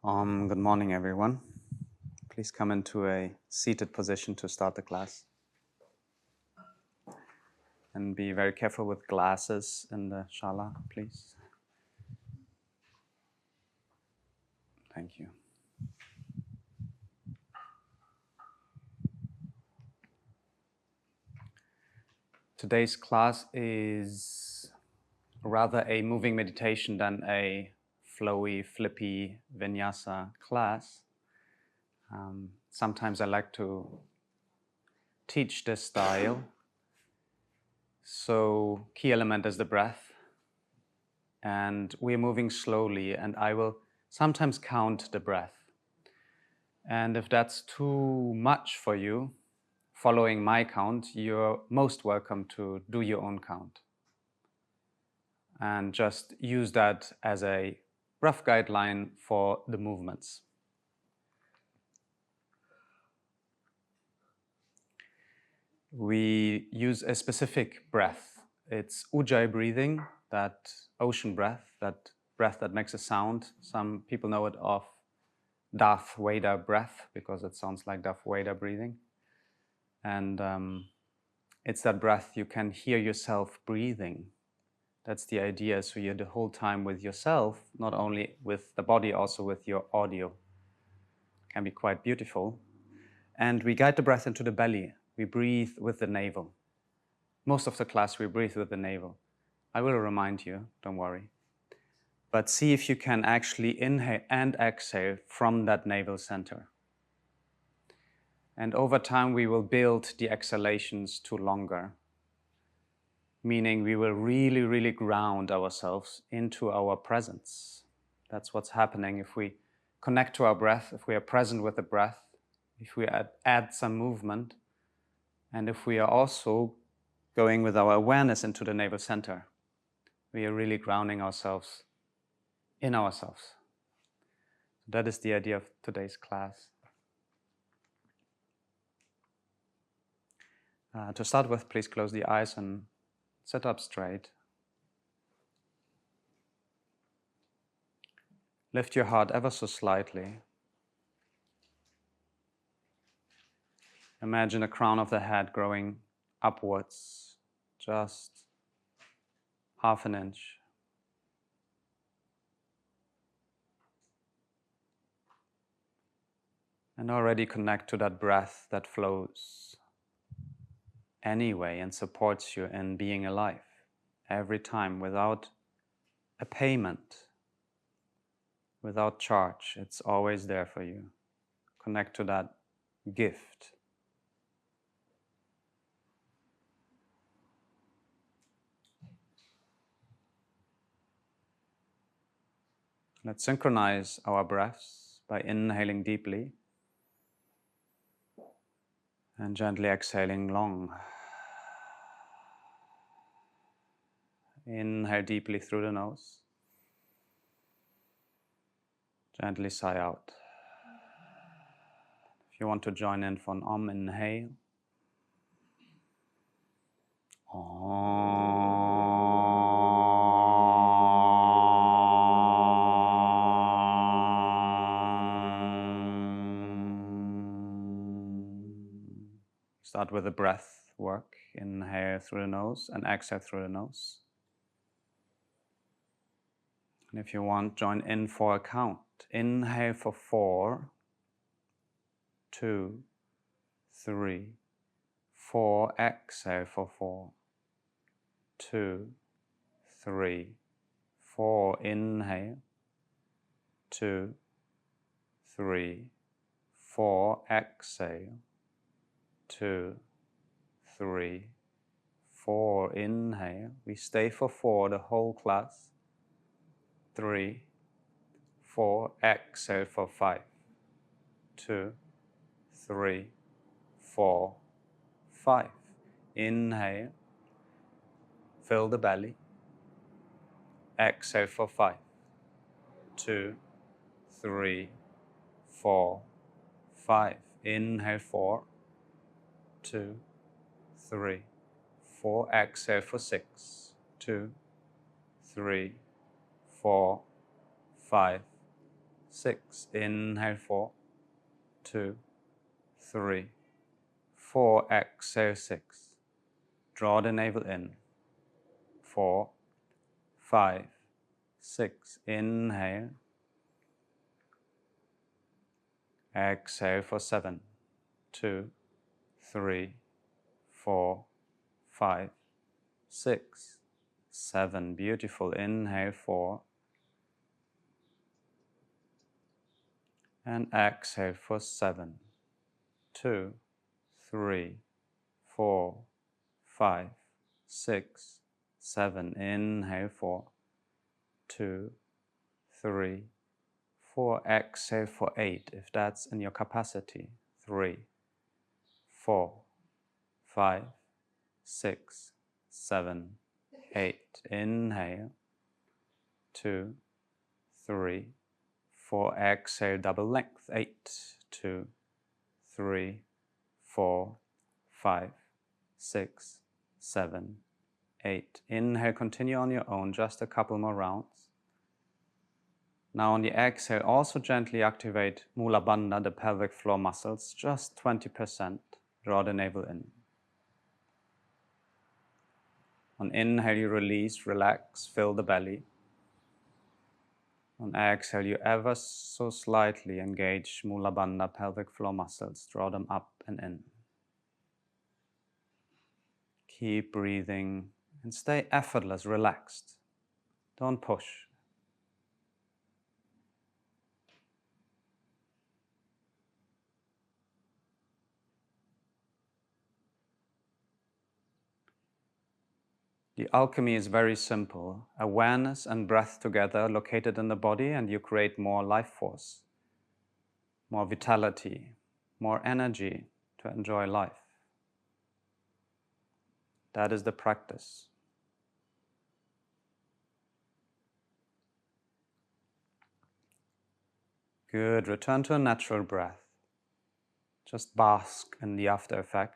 Good morning, everyone. Please come into a seated position to start the class. And be very careful with glasses in the shala, please. Thank you. Today's class is rather a moving meditation than a flowy, flippy vinyasa class. Sometimes I like to teach this style. So, key element is the breath. And we're moving slowly, and I will sometimes count the breath. And if that's too much for you, following my count, you're most welcome to do your own count. And just use that as a rough guideline for the movements. We use a specific breath. It's ujjayi breathing, that ocean breath that makes a sound. Some people know it of Darth Vader breath because it sounds like Darth Vader breathing. And it's that breath you can hear yourself breathing. That's the idea. So you're the whole time with yourself, not only with the body, also with your audio. It can be quite beautiful. And we guide the breath into the belly. We breathe with the navel. Most of the class we breathe with the navel. I will remind you, don't worry. But see if you can actually inhale and exhale from that navel center. And over time we will build the exhalations to longer. Meaning we will really, really ground ourselves into our presence. That's what's happening if we connect to our breath, if we are present with the breath, if we add some movement, and if we are also going with our awareness into the navel center. We are really grounding ourselves in ourselves. That is the idea of today's class. To start with, please close the eyes and sit up straight. Lift your heart ever so slightly. Imagine the crown of the head growing upwards, just half an inch. And already connect to that breath that flows anyway and supports you in being alive every time without a payment, without charge. It's always there for you. Connect to that gift. Let's synchronize our breaths by inhaling deeply and gently exhaling long. Inhale deeply through the nose. Gently sigh out. If you want to join in for an inhale. Start with the breath work. Inhale through the nose and exhale through the nose. And if you want, join in for a count. Inhale for 4, 2, 3, 4. Exhale for 4, 2, 3, 4. Inhale. 2, 3, 4. Exhale. 2, 3, 4. Inhale. We stay for 4 the whole class. 3, 4. Exhale for 5, 2, 3, 4, 5. Inhale. Fill the belly. Exhale for 5, 2, 3, 4, 5. Inhale 4, 2, 3, 4. Exhale for 6, 2, 3, 4, 5, 6. Inhale, 4, 2, 3, 4. Exhale, 6. Draw the navel in. 4, 5, 6. Inhale. Exhale for 7, 2, 3, 4, 5, 6, 7. Beautiful. Inhale, 4. And exhale for 7, 2, 3, 4, 5, 6, 7. Inhale, 4, 2, 3, 4. Exhale for 8, if that's in your capacity. 3, 4, 5, 6, 7, 8. Inhale, 2, 3, 4. Exhale, double length. 8, 2, 3, 4, 5, 6, 7, 8. Inhale, continue on your own, just a couple more rounds. Now on the exhale, also gently activate Mula Bandha, the pelvic floor muscles, just 20%. Draw the navel in. On inhale, you release, relax, fill the belly. On exhale, you ever so slightly engage Mula Bandha, pelvic floor muscles. Draw them up and in. Keep breathing and stay effortless, relaxed. Don't push. The alchemy is very simple. Awareness and breath together, located in the body, and you create more life force, more vitality, more energy to enjoy life. That is the practice. Good. Return to a natural breath. Just bask in the after effect.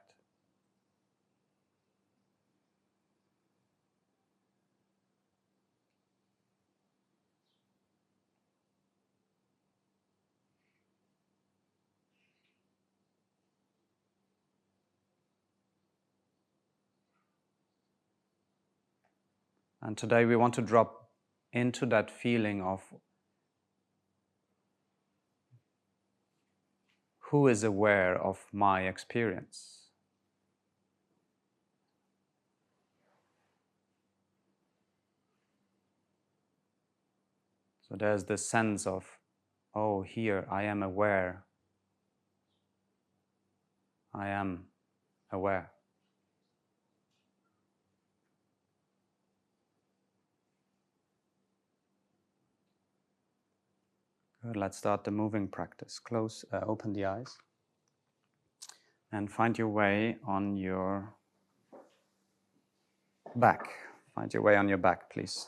And today we want to drop into that feeling of who is aware of my experience. So there's this sense of, oh, here I am aware. I am aware. Good. Let's start the moving practice. Open the eyes and find your way on your back. Find your way on your back, please.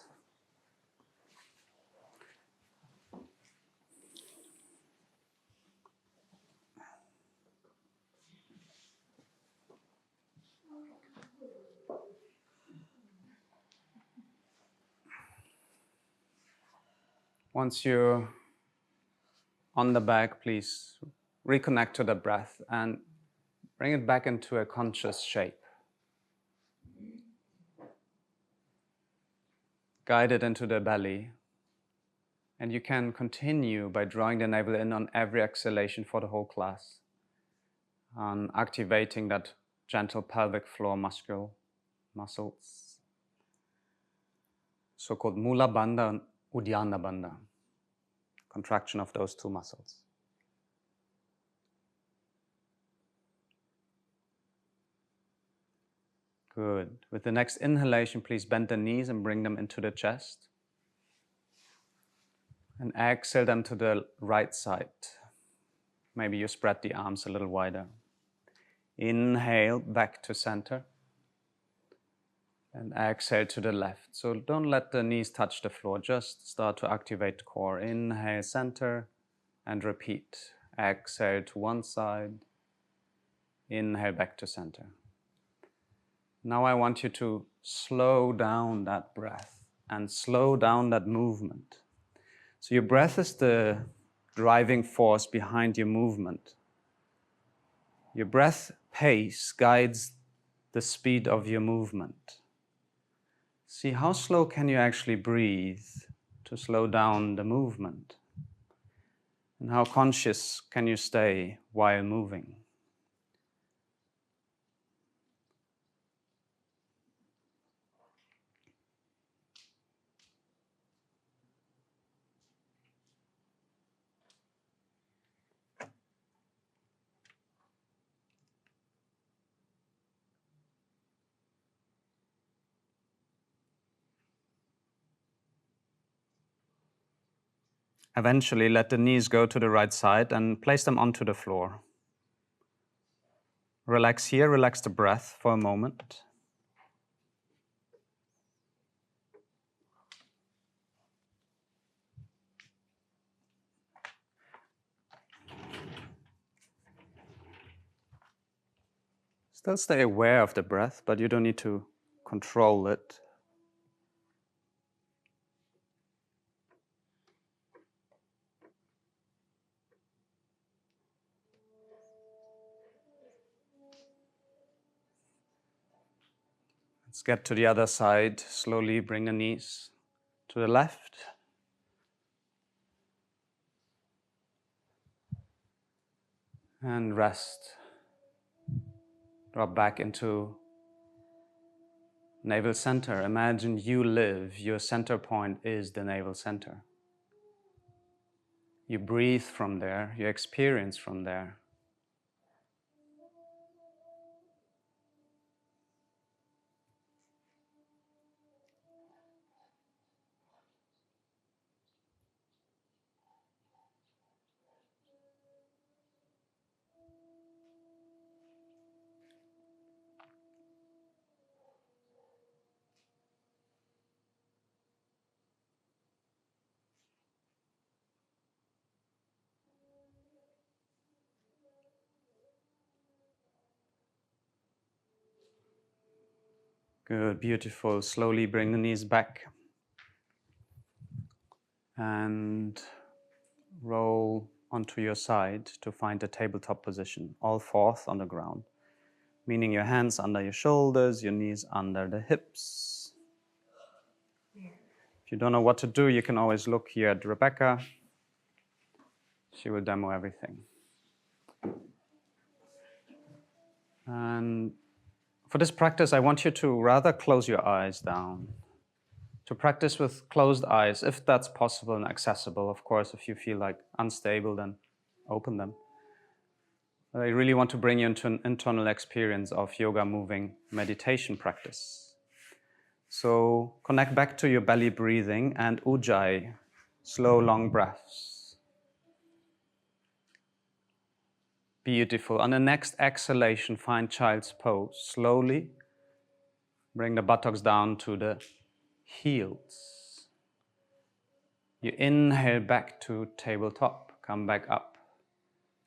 Once you're on the back, please reconnect to the breath and bring it back into a conscious shape. Guide it into the belly. And you can continue by drawing the navel in on every exhalation for the whole class, on activating that gentle pelvic floor muscles, so-called Mula Bandha and Uddiyana Bandha, contraction of those two muscles. Good. With the next inhalation, please bend the knees and bring them into the chest. And exhale them to the right side. Maybe you spread the arms a little wider. Inhale back to center. And exhale to the left. So don't let the knees touch the floor. Just start to activate the core. Inhale, center, and repeat. Exhale to one side. Inhale back to center. Now I want you to slow down that breath and slow down that movement. So your breath is the driving force behind your movement. Your breath pace guides the speed of your movement. See how slow can you actually breathe to slow down the movement? And how conscious can you stay while moving? Eventually, let the knees go to the right side and place them onto the floor. Relax here, relax the breath for a moment. Still stay aware of the breath, but you don't need to control it. Let's get to the other side. Slowly bring the knees to the left. And rest. Drop back into navel center. Imagine you live. Your center point is the navel center. You breathe from there. You experience from there. Good, beautiful. Slowly bring the knees back. And roll onto your side to find the tabletop position, all fours on the ground, meaning your hands under your shoulders, your knees under the hips. If you don't know what to do, you can always look here at Rebecca. She will demo everything. And for this practice, I want you to rather close your eyes down. To practice with closed eyes, if that's possible and accessible. Of course, if you feel like unstable, then open them. But I really want to bring you into an internal experience of yoga moving meditation practice. So connect back to your belly breathing and ujjayi, slow, long breaths. Beautiful. On the next exhalation, find child's pose. Slowly bring the buttocks down to the heels. You inhale back to tabletop, come back up.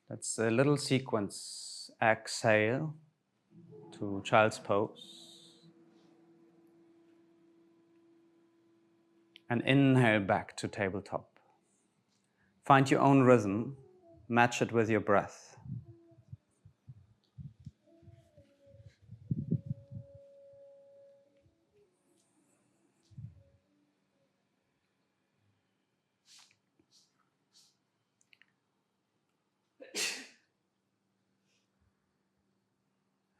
That's a little sequence. Exhale to child's pose. And inhale back to tabletop. Find your own rhythm, match it with your breath.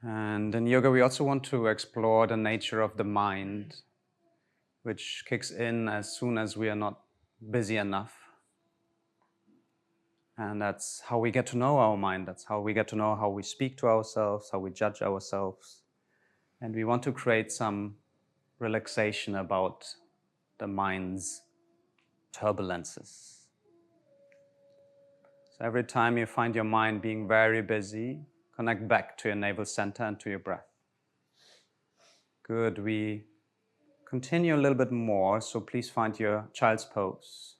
And in yoga, we also want to explore the nature of the mind, which kicks in as soon as we are not busy enough. And that's how we get to know our mind. That's how we get to know how we speak to ourselves, how we judge ourselves. And we want to create some relaxation about the mind's turbulences. So every time you find your mind being very busy, connect back to your navel center and to your breath. Good. We continue a little bit more, so please find your child's pose.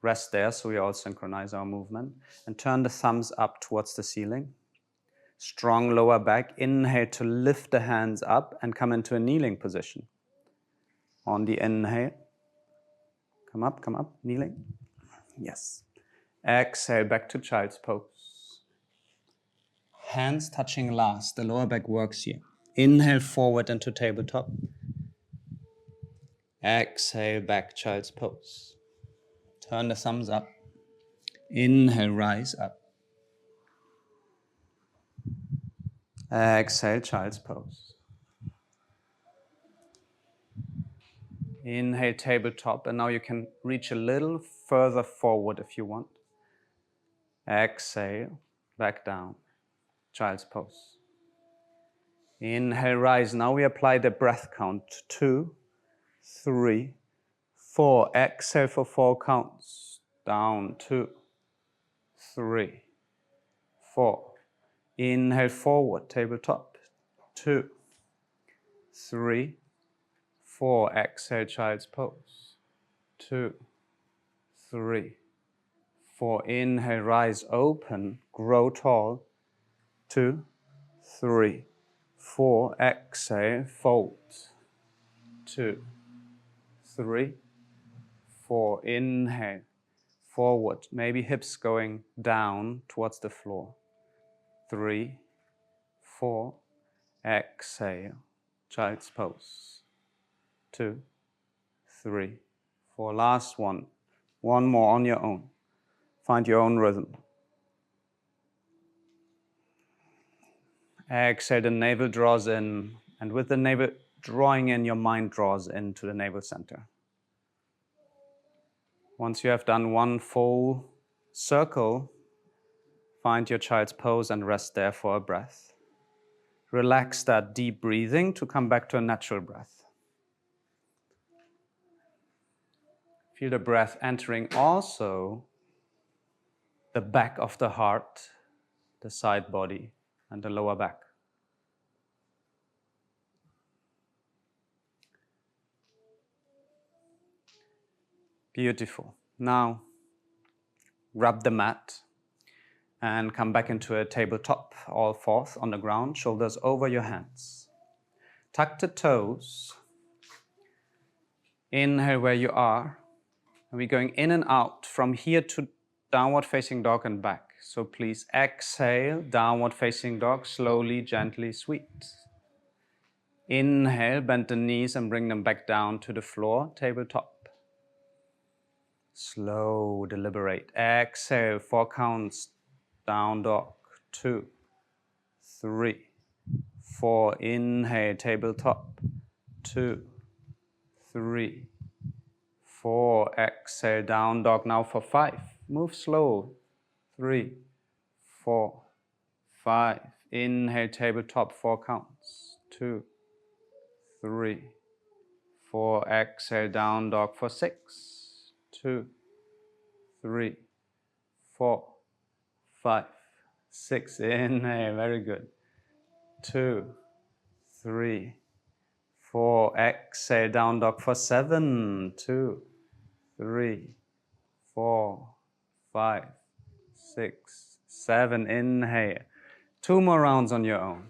Rest there so we all synchronize our movement. And turn the thumbs up towards the ceiling. Strong lower back. Inhale to lift the hands up and come into a kneeling position. On the inhale, come up, kneeling. Yes. Exhale, back to child's pose. Hands touching last, the lower back works here. Inhale forward into tabletop. Exhale, back, child's pose. Turn the thumbs up. Inhale, rise up. Exhale, child's pose. Inhale, tabletop, and now you can reach a little further forward if you want. Exhale, back down, child's pose. Inhale, rise. Now we apply the breath count. 2, 3, 4. Exhale for 4 counts. Down, 2, 3, 4. Inhale forward, tabletop. 2, 3, 4. Exhale, child's pose. 2, 3, 4. Inhale, rise, open, grow tall. 2, 3, 4. Exhale, fold. 2, 3, 4. Inhale, forward. Maybe hips going down towards the floor. 3, 4. Exhale, child's pose. 2, 3, 4. Last one. One more on your own. Find your own rhythm. Exhale, the navel draws in, and with the navel drawing in, your mind draws into the navel center. Once you have done one full circle, find your child's pose and rest there for a breath. Relax that deep breathing to come back to a natural breath. Feel the breath entering also the back of the heart, the side body, and the lower back. Beautiful. Now, grab the mat and come back into a tabletop, all fours on the ground, shoulders over your hands. Tuck the toes. Inhale where you are. And we're going in and out from here to downward facing dog and back. So please exhale, downward facing dog, slowly, gently, sweet. Inhale, bend the knees and bring them back down to the floor, tabletop. Slow, deliberate. Exhale, 4 counts, down dog. 2, 3, 4. Inhale, tabletop. 2, 3, 4. Exhale, down dog. Now for 5. Move slow. 3, 4, 5. Inhale, tabletop. 4 counts. 2, 3, 4. Exhale, down dog for 6. 2, 3, 4, 5, 6. Inhale, very good. 2, 3, 4. Exhale, down dog for 7. 2, 3, 4, 5, 6, 7. Inhale. 2 more rounds on your own.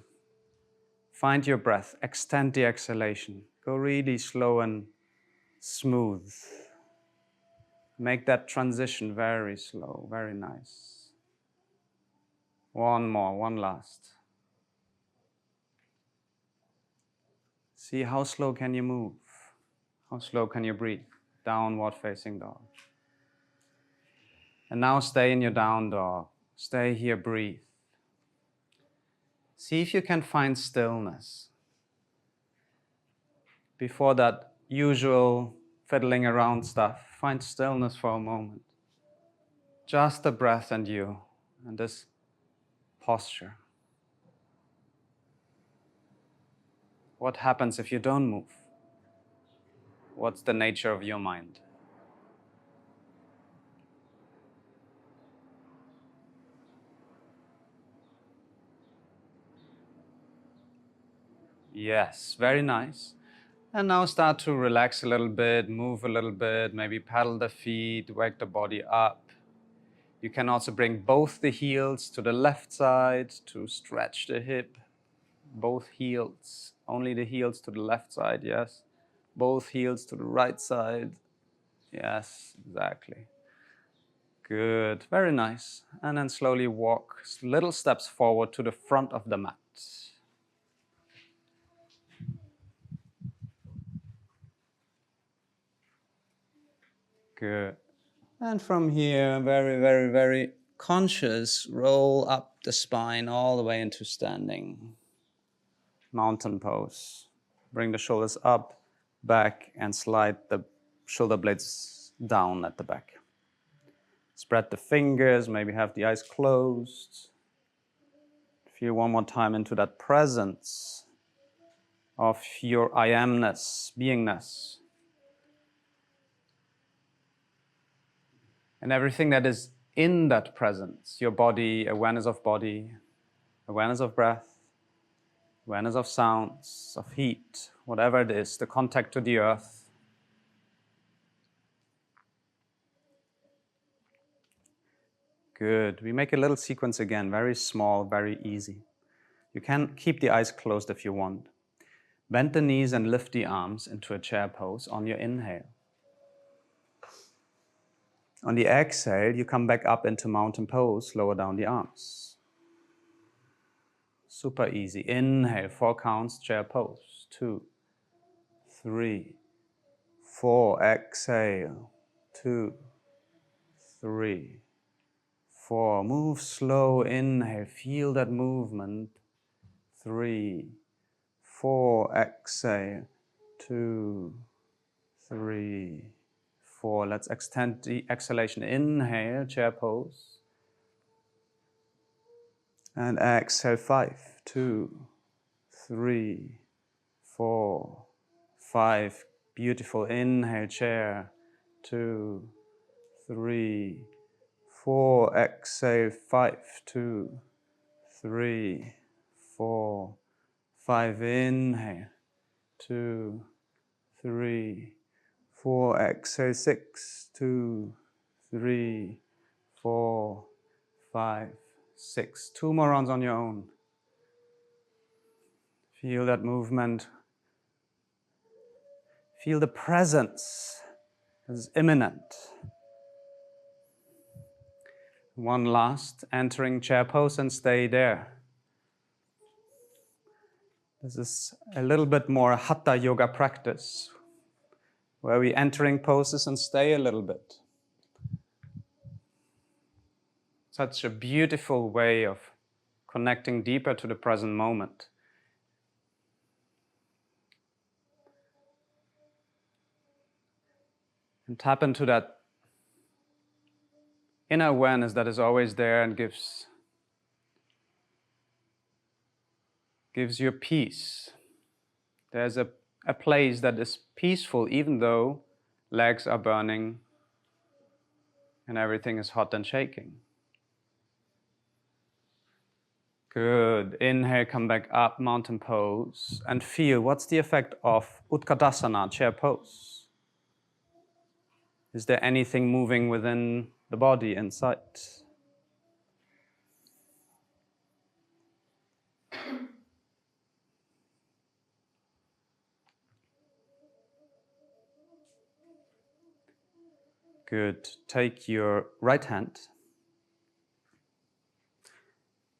Find your breath. Extend the exhalation. Go really slow and smooth. Make that transition very slow, very nice. One more, one last. See how slow can you move? How slow can you breathe? Downward facing dog. And now stay in your down dog. Stay here, breathe. See if you can find stillness. Before that usual fiddling around stuff, find stillness for a moment. Just the breath and you, and this posture. What happens if you don't move? What's the nature of your mind? Yes, very nice. And now start to relax a little bit, move a little bit, maybe paddle the feet, wake the body up. You can also bring both the heels to the left side to stretch the hip. Both heels, only the heels to the left side, yes. Both heels to the right side. Yes, exactly. Good, very nice. And then slowly walk little steps forward to the front of the mat. Good. And from here, very, very, very conscious, roll up the spine all the way into standing. Mountain pose. Bring the shoulders up, back, and slide the shoulder blades down at the back. Spread the fingers, maybe have the eyes closed. Feel one more time into that presence of your I amness, beingness. And everything that is in that presence, your body, awareness of breath, awareness of sounds, of heat, whatever it is, the contact to the earth. Good. We make a little sequence again, very small, very easy. You can keep the eyes closed if you want. Bend the knees and lift the arms into a chair pose on your inhale. On the exhale, you come back up into mountain pose, lower down the arms. Super easy. Inhale, 4 counts, chair pose. 2, 3, 4. Exhale. 2, 3, 4. Move slow. Inhale. Feel that movement. 3, 4. Exhale. 2, 3, 4. Let's extend the exhalation. Inhale, chair pose. And exhale. 5, 2, 3, 4, 5. Beautiful. Inhale, chair. 2, 3, 4. Exhale. 5, 2, 3, 4, 5. Inhale. 2, 3, 4. Exhale. 6, 2, 3, 4, 5, 6. 2 more rounds on your own. Feel that movement. Feel the presence that is imminent. One last, entering chair pose and stay there. This is a little bit more hatha yoga practice, where we entering poses and stay a little bit. Such a beautiful way of connecting deeper to the present moment. And tap into that inner awareness that is always there and gives you peace. There's a place that is peaceful even though legs are burning and everything is hot and shaking. Good. Inhale, come back up, mountain pose, and feel what's the effect of Utkatasana, chair pose. Is there anything moving within the body inside? Good. Take your right hand.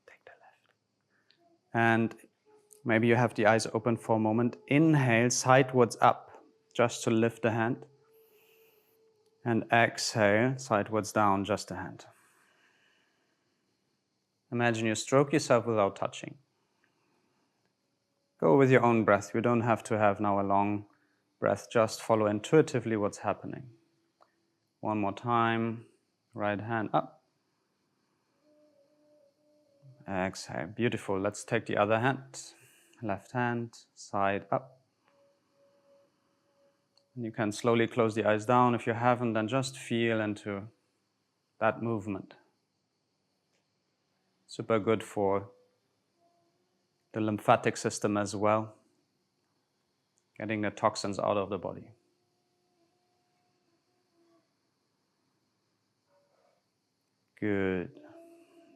Take the left. And maybe you have the eyes open for a moment. Inhale, sidewards up, just to lift the hand. And exhale, sidewards down, just a hand. Imagine you stroke yourself without touching. Go with your own breath. You don't have to have now a long breath. Just follow intuitively what's happening. One more time. Right hand up. Exhale. Beautiful. Let's take the other hand. Left hand, side up. You can slowly close the eyes down. If you haven't, then just feel into that movement. Super good for the lymphatic system as well. Getting the toxins out of the body. Good.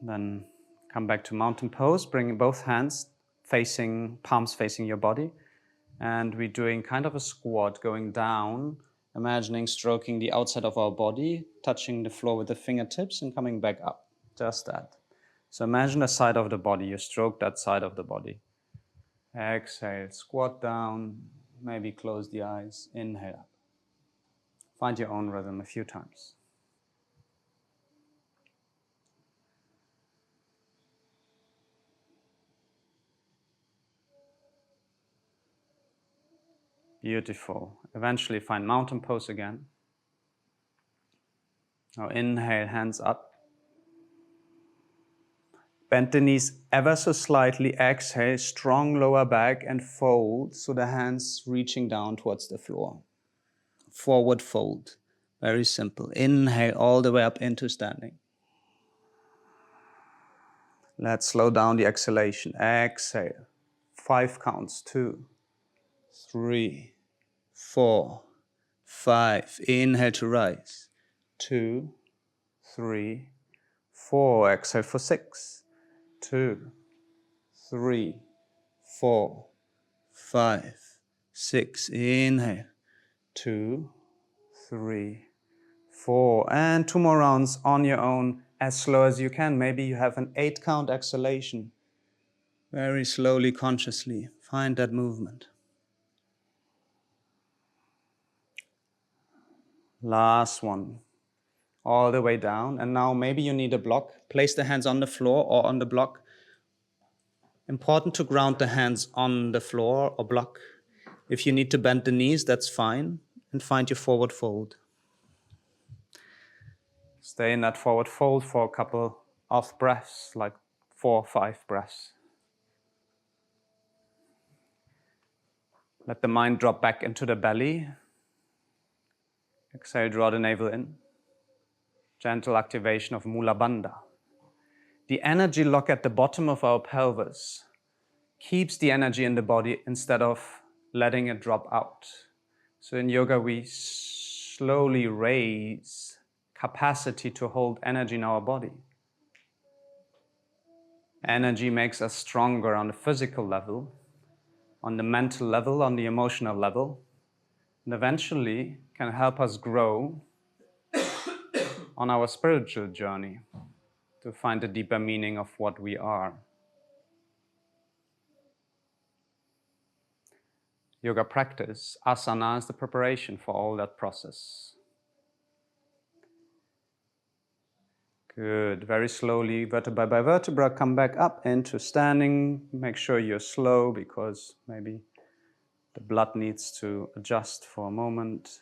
Then come back to mountain pose, bringing both hands facing, palms facing your body. And we're doing kind of a squat, going down Imagining stroking the outside of our body, touching the floor with the fingertips and coming back up. Just that. So imagine the side of the body. You stroke that side of the body. Exhale, squat down, maybe close the eyes, inhale up. Find your own rhythm a few times. Beautiful. Eventually find mountain pose again. Now inhale, hands up. Bend the knees ever so slightly. Exhale, strong lower back and fold. So the hands reaching down towards the floor. Forward fold. Very simple. Inhale all the way up into standing. Let's slow down the exhalation. Exhale. 5 counts. 2, 3, 4, 5. Inhale to rise. 2, 3, 4. Exhale for 6. 2, 3, 4, 5, 6. Inhale. 2, 3, 4. And 2 more rounds on your own, as slow as you can. Maybe you have an 8 count exhalation. Very slowly, consciously. Find that movement. Last one. All the way down. And now maybe you need a block. Place the hands on the floor or on the block. Important to ground the hands on the floor or block. If you need to bend the knees, that's fine. And find your forward fold. Stay in that forward fold for a couple of breaths, like 4 or 5 breaths. Let the mind drop back into the belly. Exhale, draw the navel in. Gentle activation of Mula Bandha. The energy lock at the bottom of our pelvis keeps the energy in the body instead of letting it drop out. So in yoga, we slowly raise capacity to hold energy in our body. Energy makes us stronger on the physical level, on the mental level, on the emotional level, and eventually can help us grow on our spiritual journey to find the deeper meaning of what we are. Yoga practice, asana, is the preparation for all that process. Good. Very slowly, vertebra by vertebra, come back up into standing. Make sure you're slow because maybe the blood needs to adjust for a moment.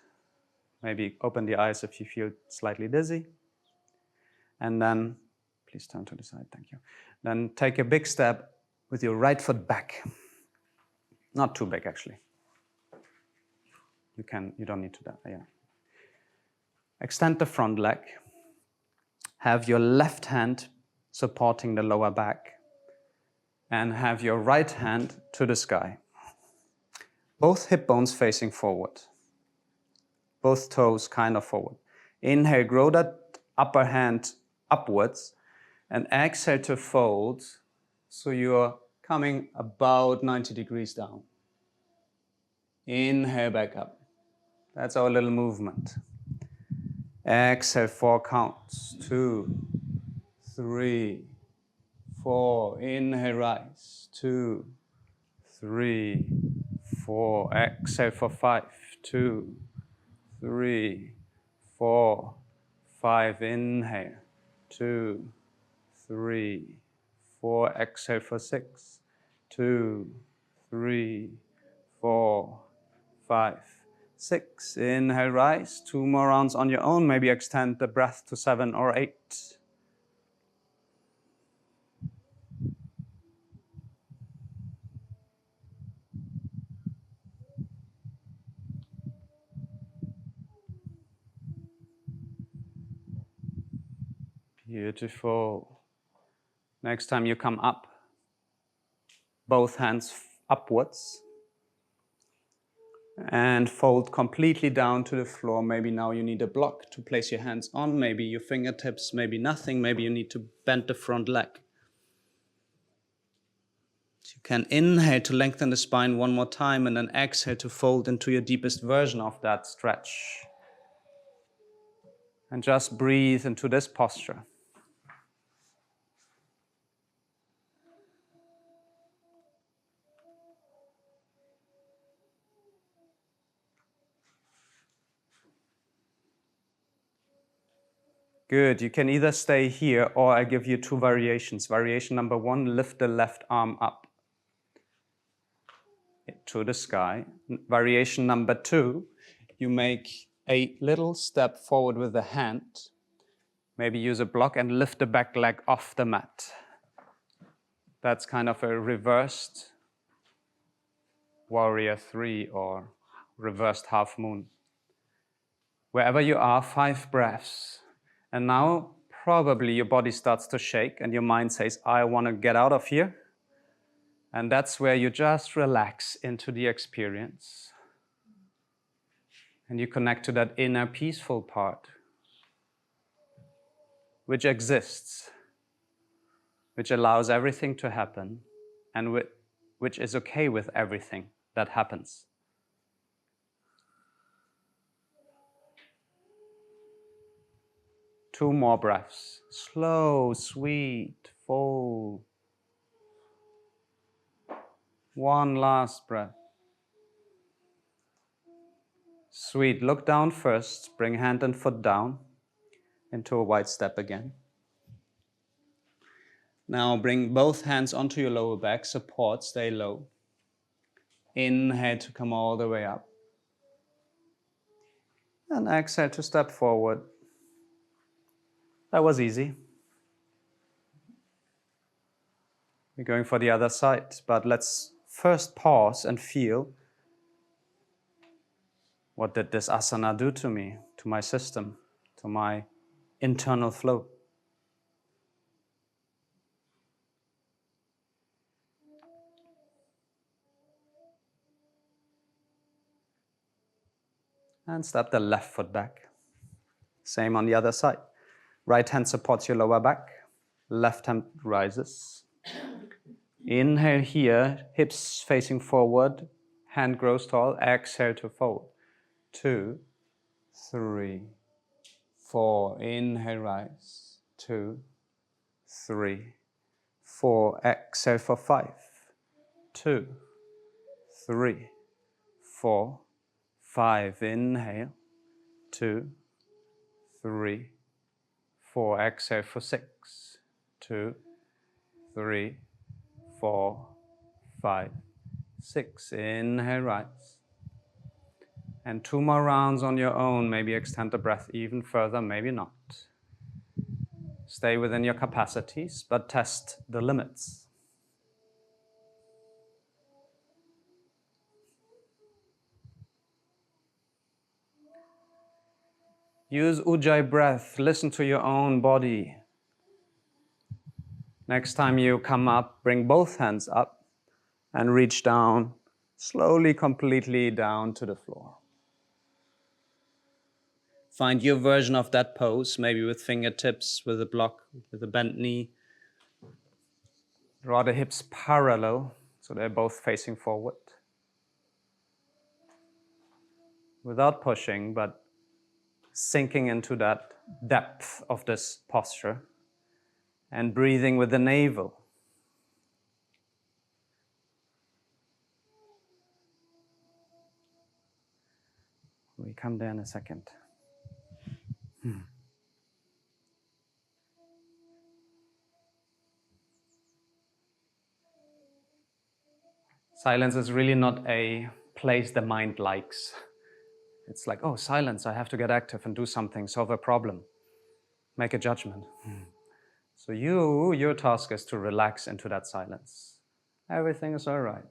Maybe open the eyes if you feel slightly dizzy. And then, please turn to the side, thank you. Then take a big step with your right foot back. Not too big, actually. You don't need to, yeah. Extend the front leg. Have your left hand supporting the lower back. And have your right hand to the sky. Both hip bones facing forward. Both toes kind of forward. Inhale, grow that upper hand upwards. And exhale to fold. So you're coming about 90 degrees down. Inhale back up. That's our little movement. Exhale, 4 counts. 2, 3, 4. Inhale, rise. 2, 3, 4. Exhale for 5. 2, 3, 4, 5. Inhale. 2, 3, 4. Exhale for 6. 2, 3, 4, 5, 6. Inhale, rise. 2 more rounds on your own. Maybe extend the breath to 7 or 8. Beautiful. Next time you come up, both hands upwards. And fold completely down to the floor. Maybe now you need a block to place your hands on. Maybe your fingertips, maybe nothing. Maybe you need to bend the front leg. You can inhale to lengthen the spine one more time and then exhale to fold into your deepest version of that stretch. And just breathe into this posture. Good. You can either stay here or I give you two variations. Variation number one, lift the left arm up to the sky. Variation number two, you make a little step forward with the hand. Maybe use a block and lift the back leg off the mat. That's kind of a reversed warrior 3 or reversed half moon. Wherever you are, 5 breaths. And now probably your body starts to shake and your mind says, I want to get out of here. And that's where you just relax into the experience. And you connect to that inner peaceful part, which exists, which allows everything to happen, and which is okay with everything that happens. Two more breaths. Slow, sweet, full. One last breath. Sweet. Look down first. Bring hand and foot down into a wide step again. Now bring both hands onto your lower back. Support, stay low. Inhale to come all the way up. And exhale to step forward. That was easy. We're going for the other side, but let's first pause and feel, what did this asana do to me, to my system, to my internal flow? And step the left foot back. Same on the other side. Right hand supports your lower back. Left hand rises. Inhale here, hips facing forward. Hand grows tall. Exhale to fold. 2, 3, 4. Inhale, rise. 2, 3, 4. Exhale for 5. 2, 3, 4, 5. Inhale. 2, 3, 4. Exhale for 6. 2, 3, 4, 5, 6. Inhale, rise. And 2 more rounds on your own. Maybe extend the breath even further, maybe not. Stay within your capacities, but test the limits. Use Ujjayi breath. Listen to your own body. Next time you come up, bring both hands up and reach down, slowly, completely down to the floor. Find your version of that pose, maybe with fingertips, with a block, with a bent knee. Draw the hips parallel, so they're both facing forward. Without pushing, but sinking into that depth of this posture and breathing with the navel. We come there in a second. Silence is really not a place the mind likes. It's like, oh, silence, I have to get active and do something, solve a problem, make a judgment. So your task is to relax into that silence. Everything is all right.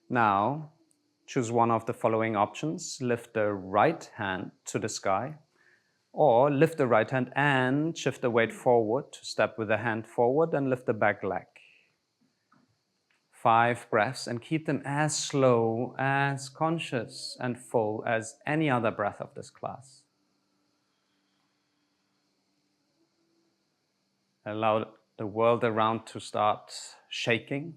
Now, choose one of the following options. Lift the right hand to the sky, or lift the right hand and shift the weight forward to step with the hand forward and lift the back leg. 5 breaths and keep them as slow, as conscious and full as any other breath of this class. Allow the world around to start shaking.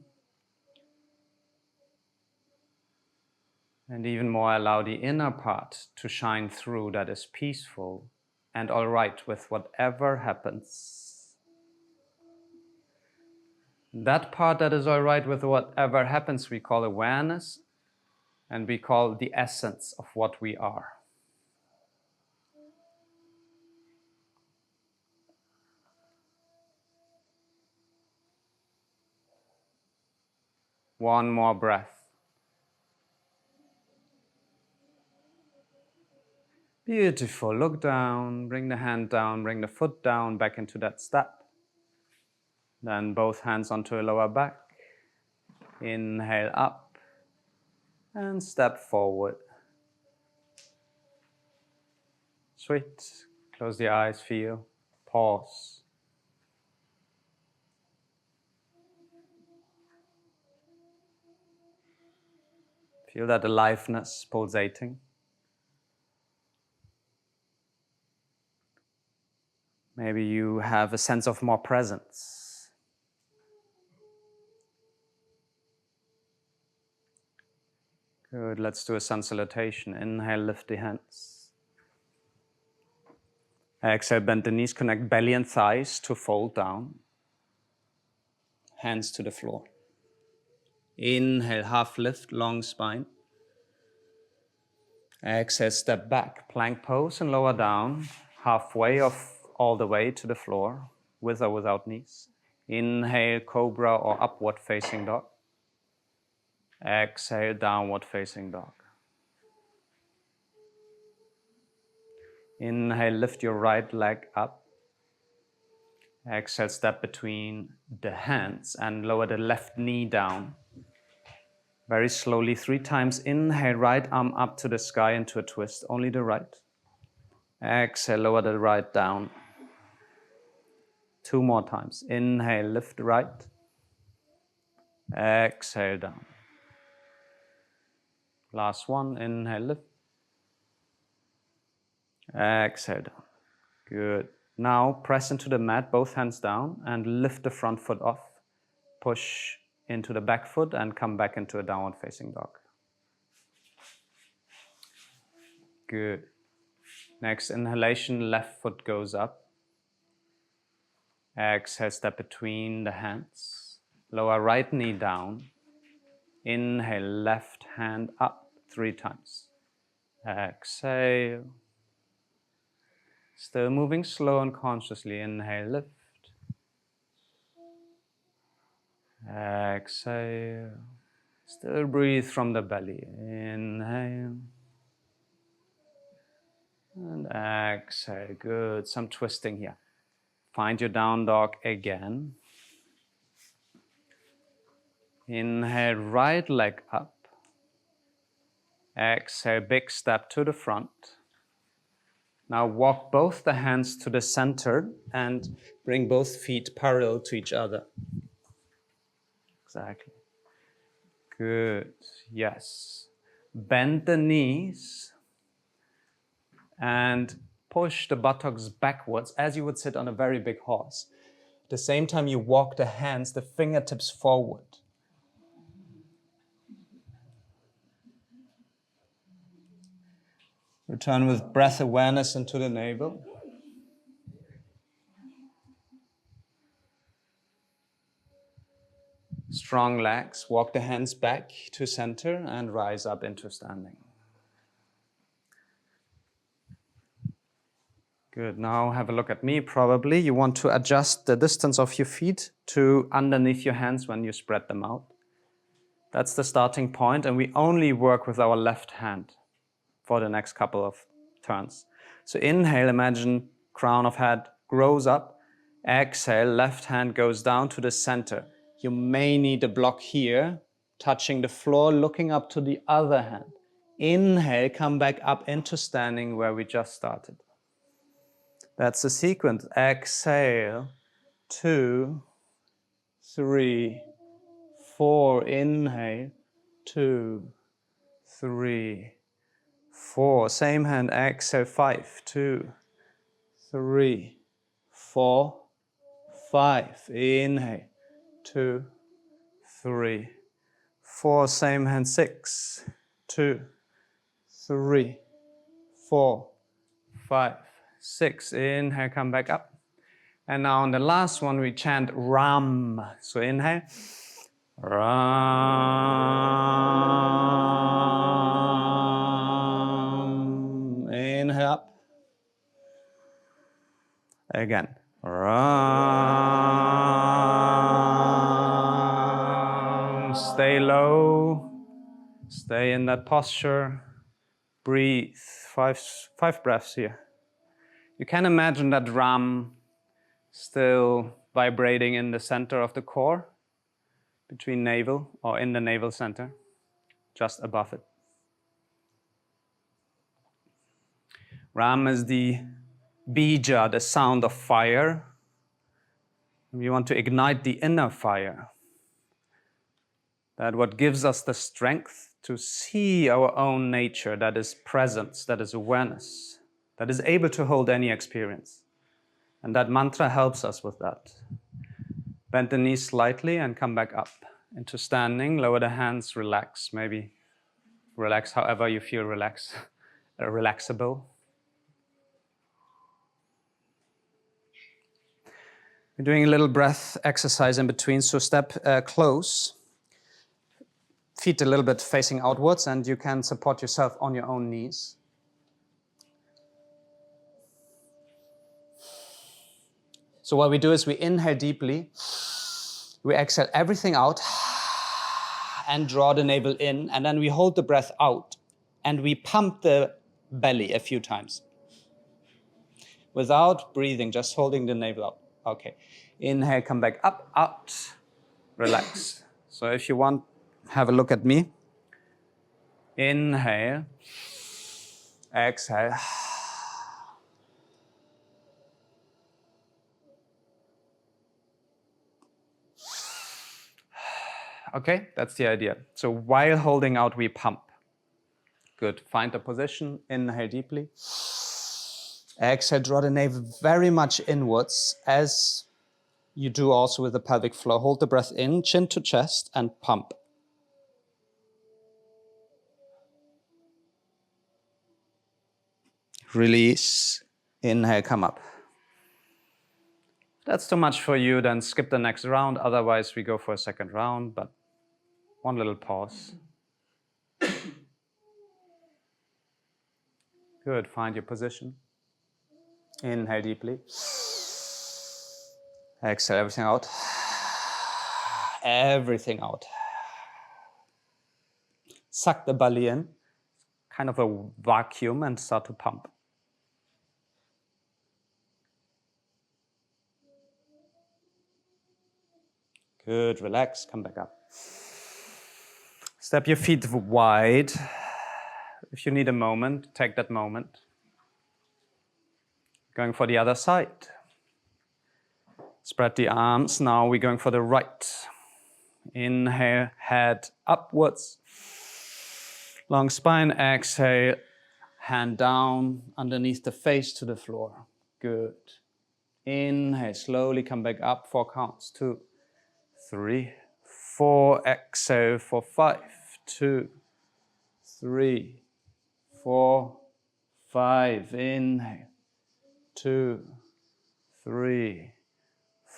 And even more, allow the inner part to shine through that is peaceful and all right with whatever happens. That part that is all right with whatever happens, we call awareness, and we call the essence of what we are. One more breath. Beautiful. Look down, bring the hand down, bring the foot down, back into that step. Then both hands onto your lower back. Inhale up and step forward. Sweet. Close the eyes, feel. Pause. Feel that aliveness pulsating. Maybe you have a sense of more presence. Good, let's do a sun salutation. Inhale, lift the hands. Exhale, bend the knees, connect belly and thighs to fold down. Hands to the floor. Inhale, half lift, long spine. Exhale, step back, plank pose and lower down, halfway off all the way to the floor, with or without knees. Inhale, cobra or upward facing dog. Exhale, downward facing dog. Inhale, lift your right leg up. Exhale, step between the hands and lower the left knee down. Very slowly, 3 times. Inhale, right arm up to the sky into a twist, only the right. Exhale, lower the right down. 2 more times. Inhale, lift the right. Exhale, down. Last one. Inhale, lift. Exhale, down. Good. Now press into the mat, both hands down, and lift the front foot off. Push into the back foot and come back into a downward facing dog. Good. Next inhalation, left foot goes up. Exhale, step between the hands. Lower right knee down. Inhale, left hand up 3 times. Exhale. Still moving slow and consciously. Inhale, lift. Exhale. Still breathe from the belly. Inhale. And exhale. Good. Some twisting here. Find your down dog again. Inhale, right leg up. Exhale, big step to the front. Now walk both the hands to the center and bring both feet parallel to each other. Exactly. Good. Yes. Bend the knees and push the buttocks backwards as you would sit on a very big horse. At the same time, you walk the hands, the fingertips forward. Return with breath awareness into the navel. Strong legs. Walk the hands back to center and rise up into standing. Good. Now have a look at me. Probably you want to adjust the distance of your feet to underneath your hands when you spread them out. That's the starting point, and we only work with our left hand for the next couple of turns. So inhale, imagine crown of head grows up. Exhale, left hand goes down to the center. You may need a block here, touching the floor, looking up to the other hand. Inhale, come back up into standing where we just started. That's the sequence. Exhale, 2, 3, 4. Inhale, 2, 3, 4. Same hand. Exhale, 5, 2, 3, 4, 5. Inhale. 2, 3, 4. Same hand. 6, 2, 3, 4, 5, 6. Inhale, come back up. And now on the last one, we chant Ram. So inhale. Ram. Inhale up. Again. Ram. Stay low. Stay in that posture. Breathe. Five breaths here. You can imagine that Ram still vibrating in the center of the core, between navel or in the navel center, just above it. Ram is the bija, the sound of fire. We want to ignite the inner fire. That what gives us the strength to see our own nature, that is presence, that is awareness, that is able to hold any experience. And that mantra helps us with that. Bend the knees slightly and come back up into standing. Lower the hands, relax. Maybe relax however you feel relaxable. We're doing a little breath exercise in between, so step close. Feet a little bit facing outwards, and you can support yourself on your own knees. So what we do is we inhale deeply, we exhale everything out, and draw the navel in, and then we hold the breath out, and we pump the belly a few times. Without breathing, just holding the navel out. Okay. Inhale, come back up, out, relax. So if you want, have a look at me. Inhale, exhale. Okay, that's the idea. So while holding out, we pump. Good. Find the position. Inhale deeply. Exhale, draw the navel very much inwards, as you do also with the pelvic floor. Hold the breath in, chin to chest, and pump. Release. Inhale, come up. If that's too much for you, then skip the next round. Otherwise, we go for a second round, but one little pause. Good. Find your position. Inhale deeply. Exhale everything out. Everything out. Suck the belly in, kind of a vacuum, and start to pump. Good. Relax. Come back up. Step your feet wide. If you need a moment, take that moment. Going for the other side. Spread the arms. Now we're going for the right. Inhale, head upwards. Long spine. Exhale, hand down underneath the face to the floor. Good. Inhale, slowly come back up. 4 counts. 2, 3, 4. Exhale for 5. 2, 3, 4, 5. Inhale. 2, 3,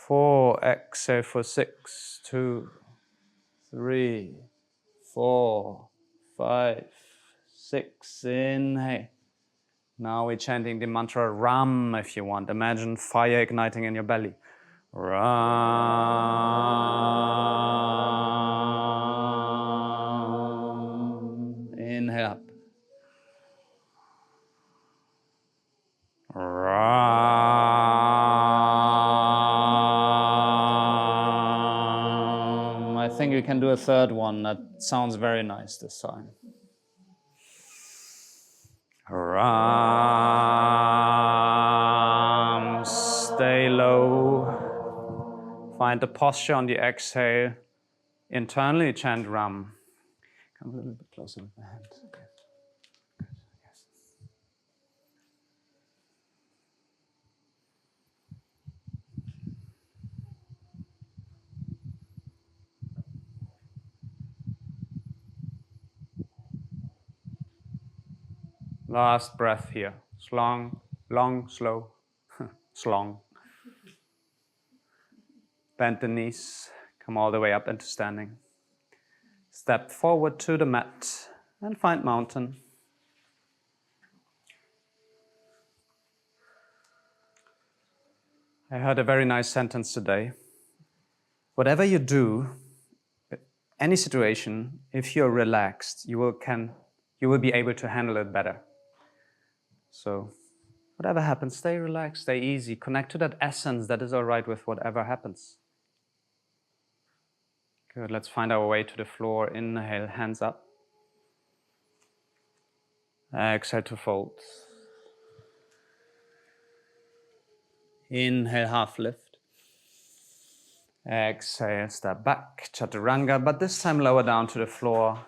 4. Exhale for 6. 2, 3, 4, 5, 6. Inhale. Now we're chanting the mantra Ram if you want. Imagine fire igniting in your belly. Ram. Inhale up. Ram. I think we can do a third one. That sounds very nice this time. Ram. Stay low. Find the posture on the exhale. Internally chant Ram. Come a little bit closer with the hand. Okay. Yes. Last breath here. Slong, long, slow, slong. Bend the knees, come all the way up into standing. Step forward to the mat and find mountain. I heard a very nice sentence today. Whatever you do, any situation, if you're relaxed, you will be able to handle it better. So whatever happens, stay relaxed, stay easy, connect to that essence that is all right with whatever happens. Good, let's find our way to the floor. Inhale, hands up. Exhale to fold. Inhale, half lift. Exhale, step back, chaturanga, but this time lower down to the floor.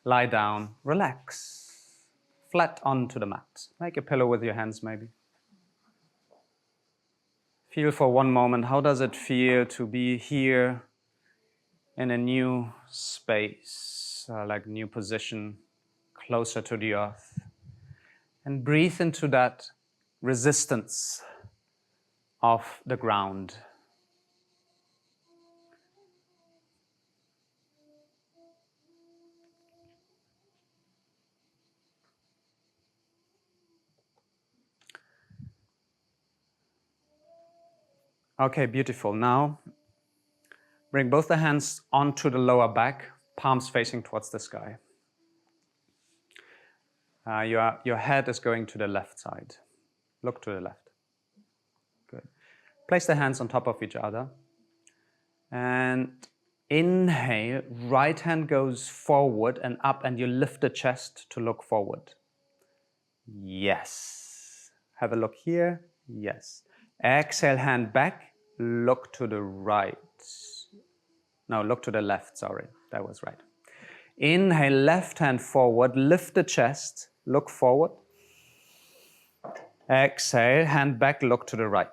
Lie down, relax, flat onto the mat. Make a pillow with your hands maybe. Feel for one moment, how does it feel to be here in a new space, like new position, closer to the earth. And breathe into that resistance of the ground. Okay, beautiful. Now, bring both the hands onto the lower back, palms facing towards the sky. Your head is going to the left side. Look to the left. Good. Place the hands on top of each other. And inhale, right hand goes forward and up, and you lift the chest to look forward. Yes. Have a look here. Yes. Exhale, hand back, look to the right. No, look to the left, sorry. That was right. Inhale, left hand forward, lift the chest, look forward. Exhale, hand back, look to the right.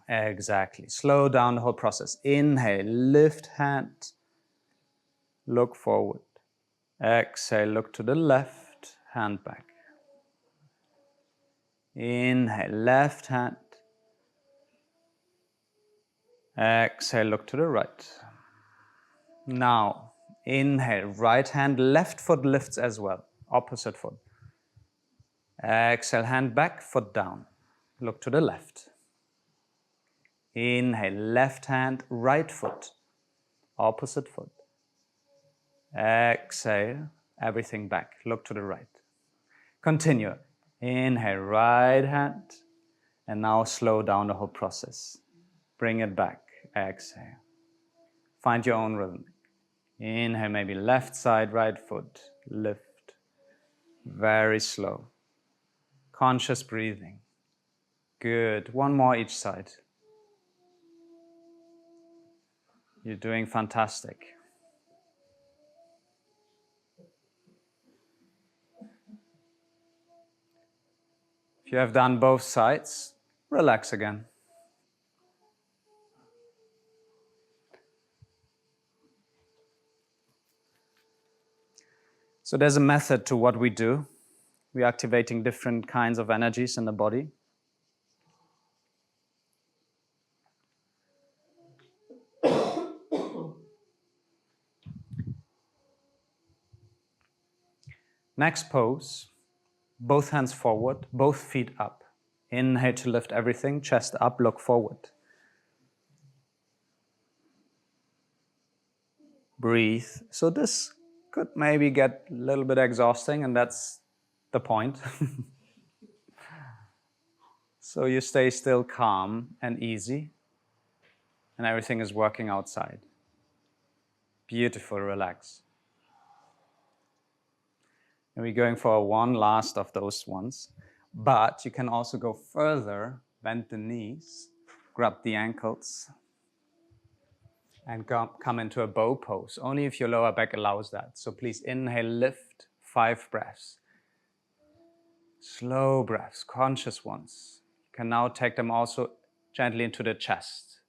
Exactly. Slow down the whole process. Inhale, lift hand, look forward. Exhale, look to the left, hand back. Inhale, left hand. Exhale, look to the right. Now, inhale, right hand, left foot lifts as well, opposite foot. Exhale, hand back, foot down. Look to the left. Inhale, left hand, right foot, opposite foot. Exhale, everything back. Look to the right. Continue. Inhale, right hand, and now slow down the whole process. Bring it back. Exhale. Find your own rhythm. Inhale, maybe left side, right foot, lift. Very slow. Conscious breathing. Good. One more each side. You're doing fantastic. If you have done both sides, relax again. So there's a method to what we do. We're activating different kinds of energies in the body. Next pose, both hands forward, both feet up. Inhale to lift everything, chest up, look forward. Breathe. So this could maybe get a little bit exhausting, and that's the point. So you stay still calm and easy, and everything is working outside. Beautiful, relax. And we're going for one last of those ones. But you can also go further, bend the knees, grab the ankles, and come into a bow pose. Only if your lower back allows that. So please inhale, lift, 5 breaths. Slow breaths, conscious ones. You can now take them also gently into the chest.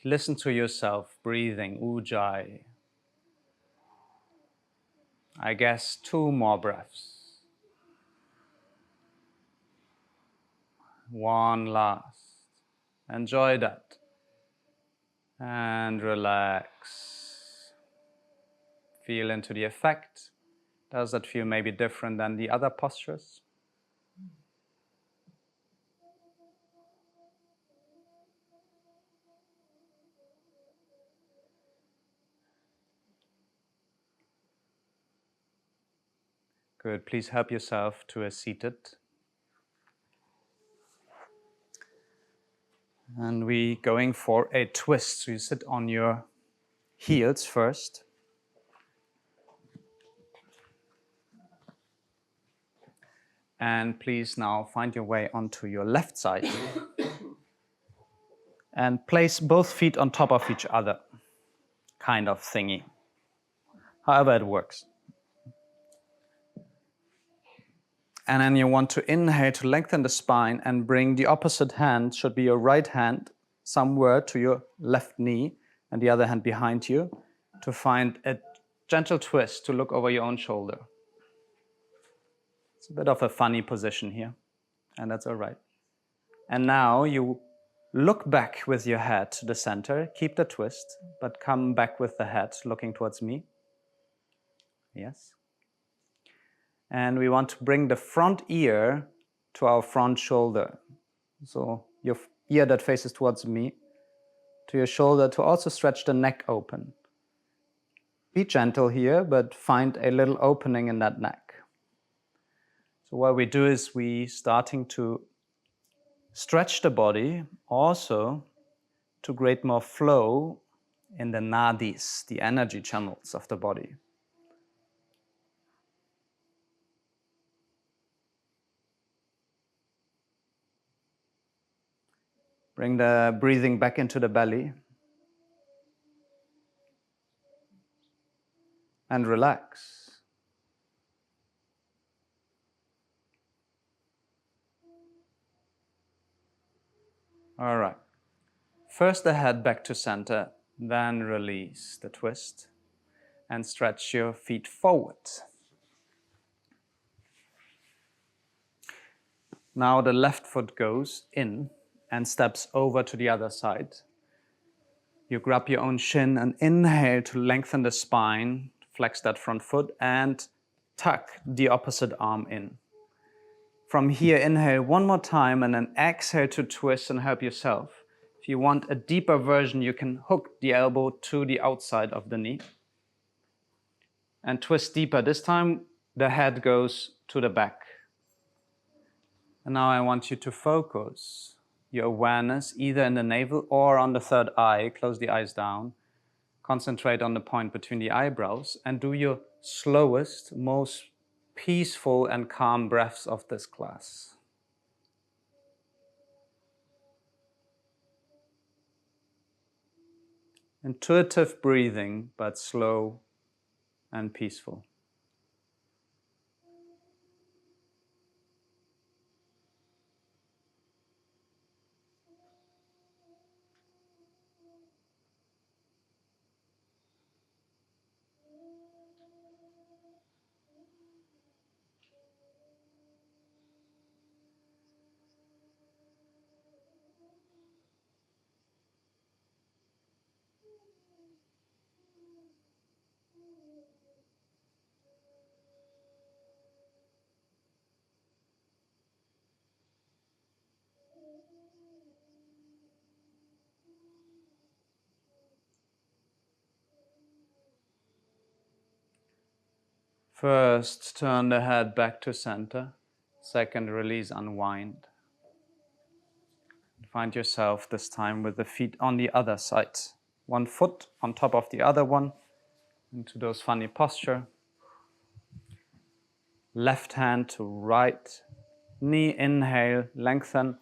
Listen to yourself breathing, ujjayi. I guess 2 more breaths. 1 last. Enjoy that. And relax. Feel into the effect. Does that feel maybe different than the other postures? Good. Please help yourself to a seated. And we going for a twist. So you sit on your heels first. And please now find your way onto your left side. And place both feet on top of each other. Kind of thingy. However it works. And then you want to inhale to lengthen the spine and bring the opposite hand, should be your right hand, somewhere to your left knee and the other hand behind you, to find a gentle twist to look over your own shoulder. It's a bit of a funny position here, and that's all right. And now you look back with your head to the center, keep the twist, but come back with the head looking towards me. Yes. And we want to bring the front ear to our front shoulder. So your ear that faces towards me, to your shoulder, to also stretch the neck open. Be gentle here, but find a little opening in that neck. So what we do is we starting to stretch the body also to create more flow in the nadis, the energy channels of the body. Bring the breathing back into the belly. And relax. All right. First the head back to center, then release the twist and stretch your feet forward. Now the left foot goes in and steps over to the other side. You grab your own shin and inhale to lengthen the spine, flex that front foot and tuck the opposite arm in. From here, inhale one more time and then exhale to twist and help yourself. If you want a deeper version, you can hook the elbow to the outside of the knee and twist deeper. This time, the head goes to the back. And now I want you to focus your awareness either in the navel or on the third eye. Close the eyes down. Concentrate on the point between the eyebrows and do your slowest, most peaceful and calm breaths of this class. Intuitive breathing, but slow and peaceful. First, turn the head back to center. Second, release, unwind. Find yourself this time with the feet on the other side. One foot on top of the other one, into those funny posture. Left hand to right knee, inhale, lengthen.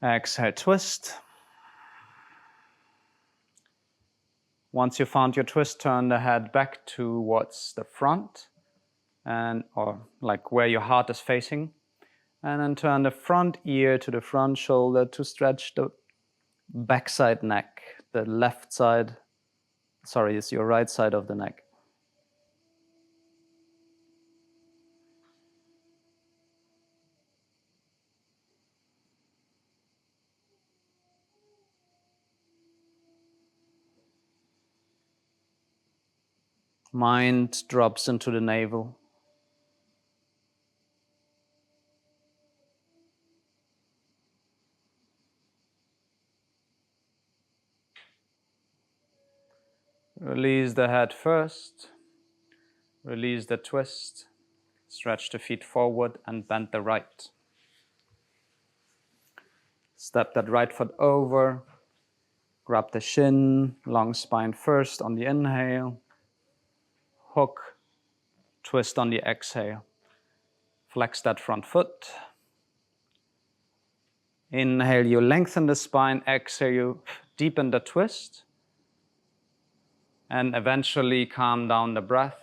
Exhale, twist. Once you found your twist, turn the head back towards the front or like where your heart is facing. And then turn the front ear to the front shoulder to stretch the backside neck. The left side, sorry, is your right side of the neck. Mind drops into the navel. Release the head first. Release the twist. Stretch the feet forward and bend the right. Step that right foot over. Grab the shin, long spine first on the inhale. Hook, twist on the exhale. Flex that front foot. Inhale, you lengthen the spine. Exhale, you deepen the twist. And eventually calm down the breath.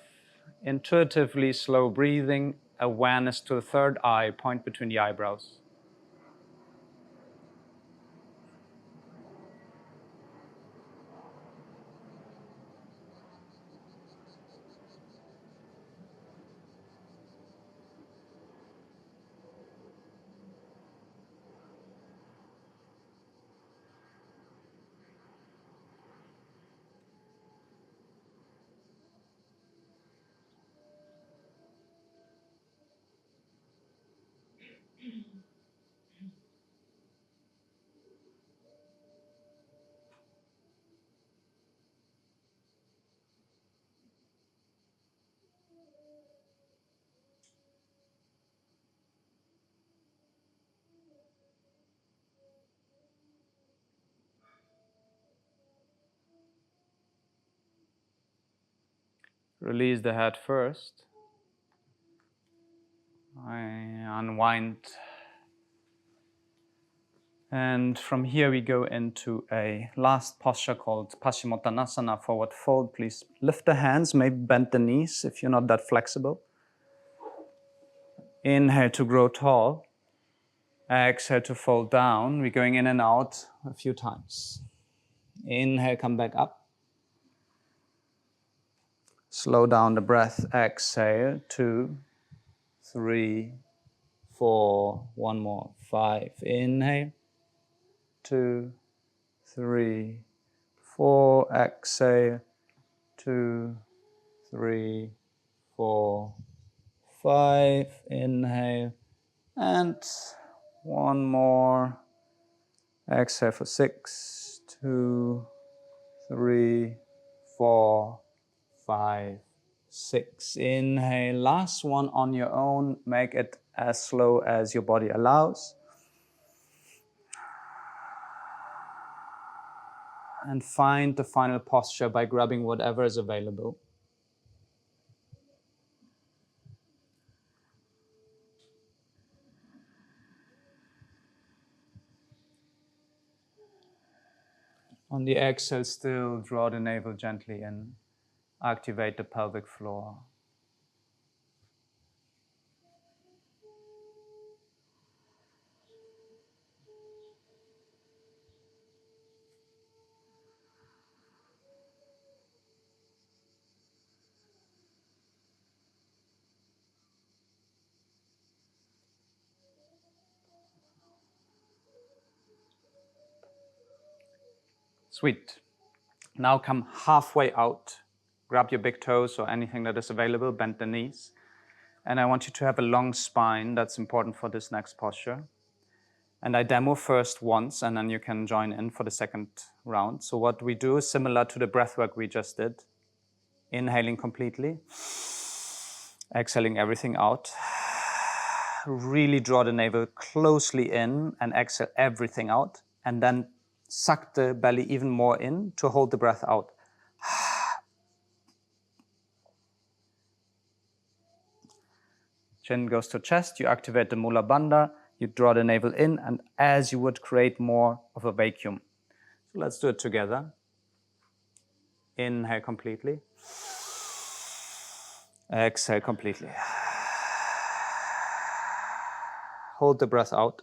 Intuitively slow breathing, awareness to the third eye, point between the eyebrows. Release the head first. I unwind. And from here we go into a last posture called Paschimottanasana, forward fold. Please lift the hands, maybe bend the knees if you're not that flexible. Inhale to grow tall. Exhale to fold down. We're going in and out a few times. Inhale, come back up. Slow down the breath. Exhale, 2, 3, 4, one more, 5. Inhale, 2, 3, 4. Exhale, 2, 3, 4, 5. Inhale, and one more. Exhale for 6, 2, 3, 4, 5, 6. Inhale, last one on your own. Make it as slow as your body allows. And find the final posture by grabbing whatever is available. On the exhale, still draw the navel gently in. Activate the pelvic floor. Sweet. Now come halfway out. Grab your big toes or anything that is available, bend the knees. And I want you to have a long spine. That's important for this next posture. And I demo first once, and then you can join in for the second round. So what we do is similar to the breath work we just did. Inhaling completely. Exhaling everything out. Really draw the navel closely in and exhale everything out. And then suck the belly even more in to hold the breath out. Chin goes to chest, you activate the Mula Bandha, you draw the navel in, and as you would create more of a vacuum. So let's do it together. Inhale completely. Exhale completely. Hold the breath out.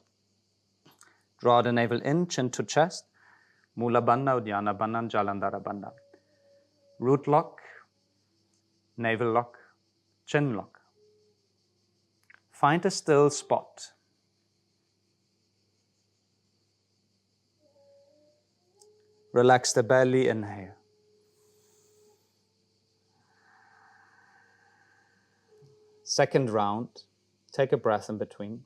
Draw the navel in, chin to chest. Mula Bandha, Uddiyana Bandha, Jalandhara Bandha. Root lock, navel lock, chin lock. Find a still spot. Relax the belly, inhale. Second round, take a breath in between.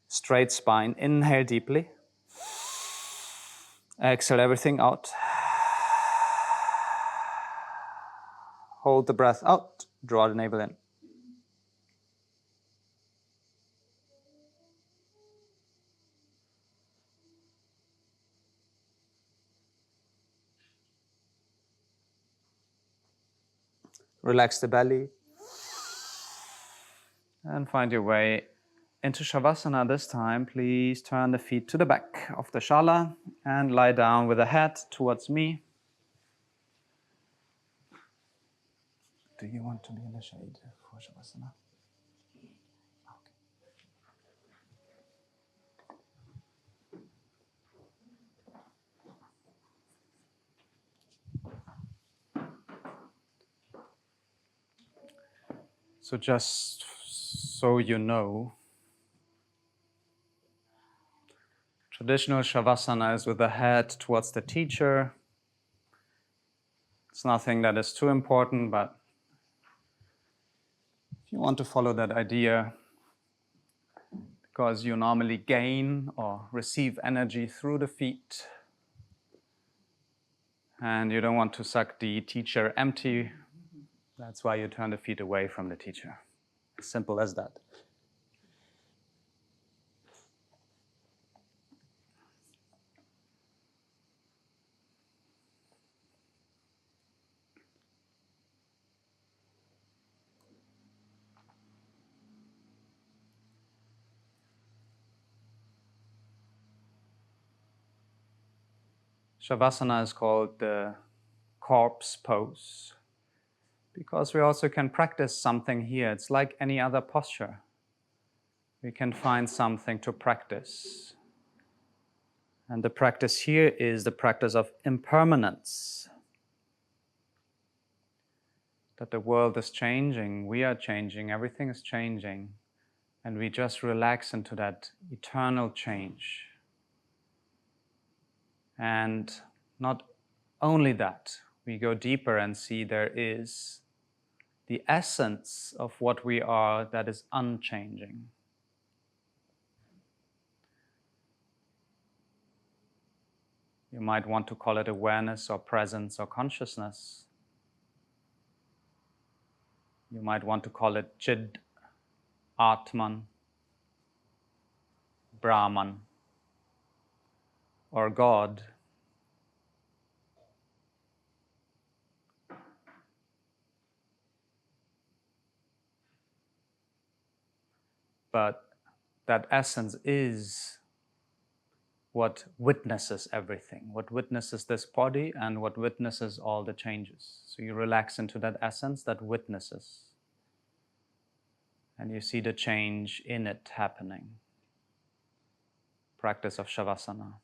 Straight spine, inhale deeply. Exhale everything out. Hold the breath out, draw the navel in. Relax the belly. And find your way into Shavasana this time. Please turn the feet to the back of the Shala and lie down with the head towards me. Do you want to be in the shade for Shavasana? Okay. So just so you know, traditional Shavasana is with the head towards the teacher. It's nothing that is too important, but if you want to follow that idea, because you normally gain or receive energy through the feet, and you don't want to suck the teacher empty, that's why you turn the feet away from the teacher. Simple as that. Shavasana is called the corpse pose because we also can practice something here. It's like any other posture. We can find something to practice. And the practice here is the practice of impermanence. That the world is changing, we are changing, everything is changing. And we just relax into that eternal change. And not only that, we go deeper and see there is the essence of what we are that is unchanging. You might want to call it awareness or presence or consciousness. You might want to call it Chid, Atman, Brahman, or God. But that essence is what witnesses everything, what witnesses this body and what witnesses all the changes. So you relax into that essence that witnesses. And you see the change in it happening. Practice of Shavasana.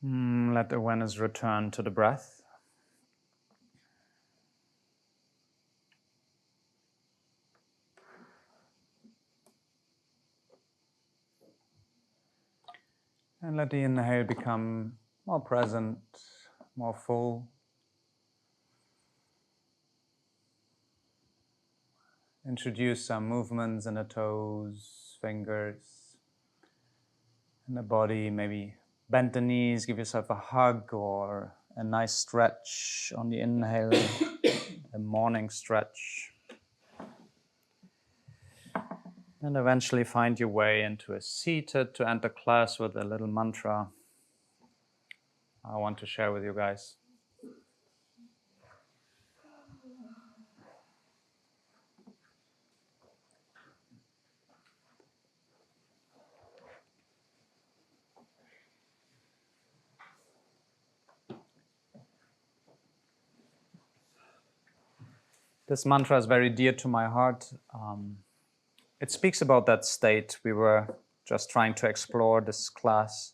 Let awareness return to the breath. And let the inhale become more present, more full. Introduce some movements in the toes, fingers, in the body. Maybe bend the knees, give yourself a hug or a nice stretch on the inhale, a morning stretch. And eventually find your way into a seated to enter class with a little mantra I want to share with you guys. This mantra is very dear to my heart. It speaks about that state we were just trying to explore this class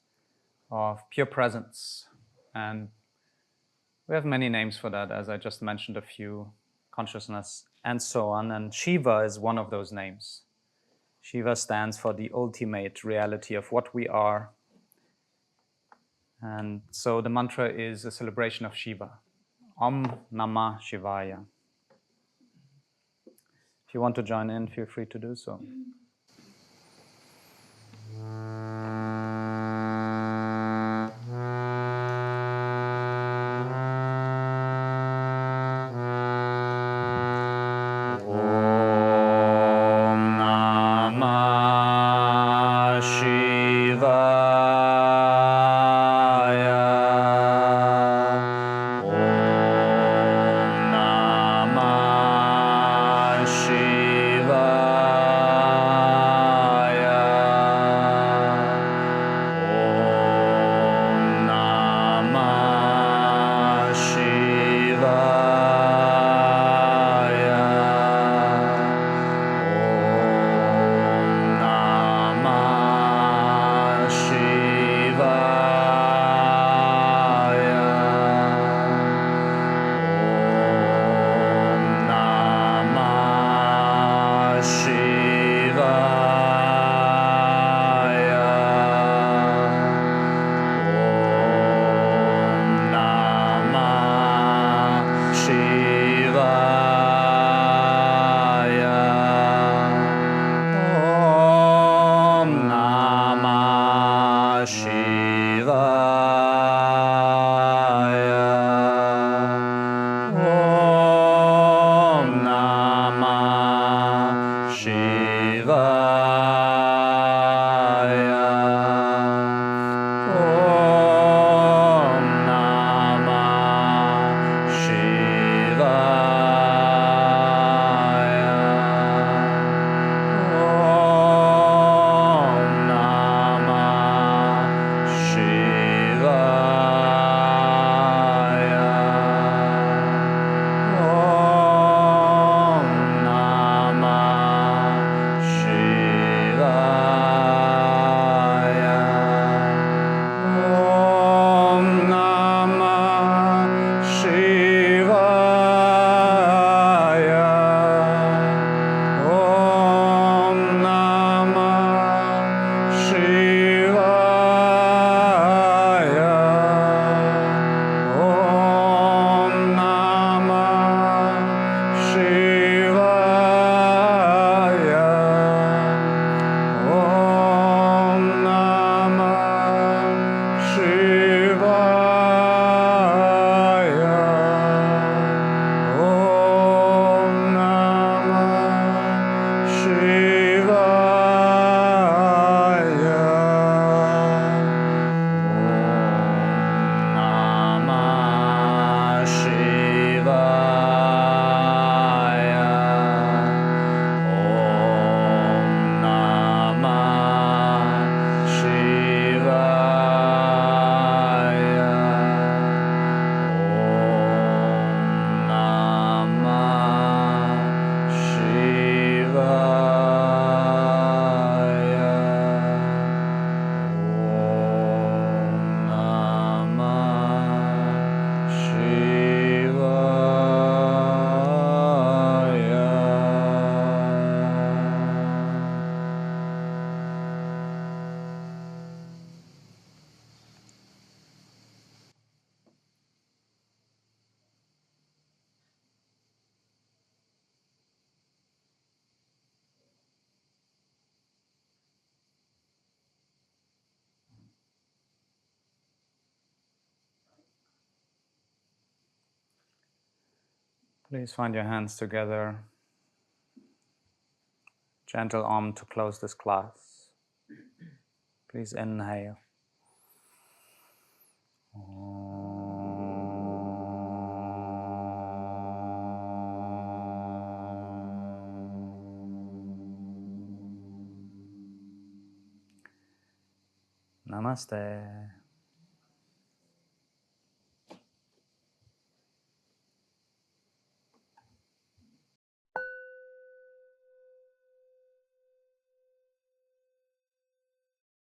of pure presence. And we have many names for that, as I just mentioned a few, consciousness and so on. And Shiva is one of those names. Shiva stands for the ultimate reality of what we are. And so the mantra is a celebration of Shiva. Om Namah Shivaya. If you want to join in, feel free to do so. Please find your hands together. Gentle Om to close this class. Please inhale. Namaste.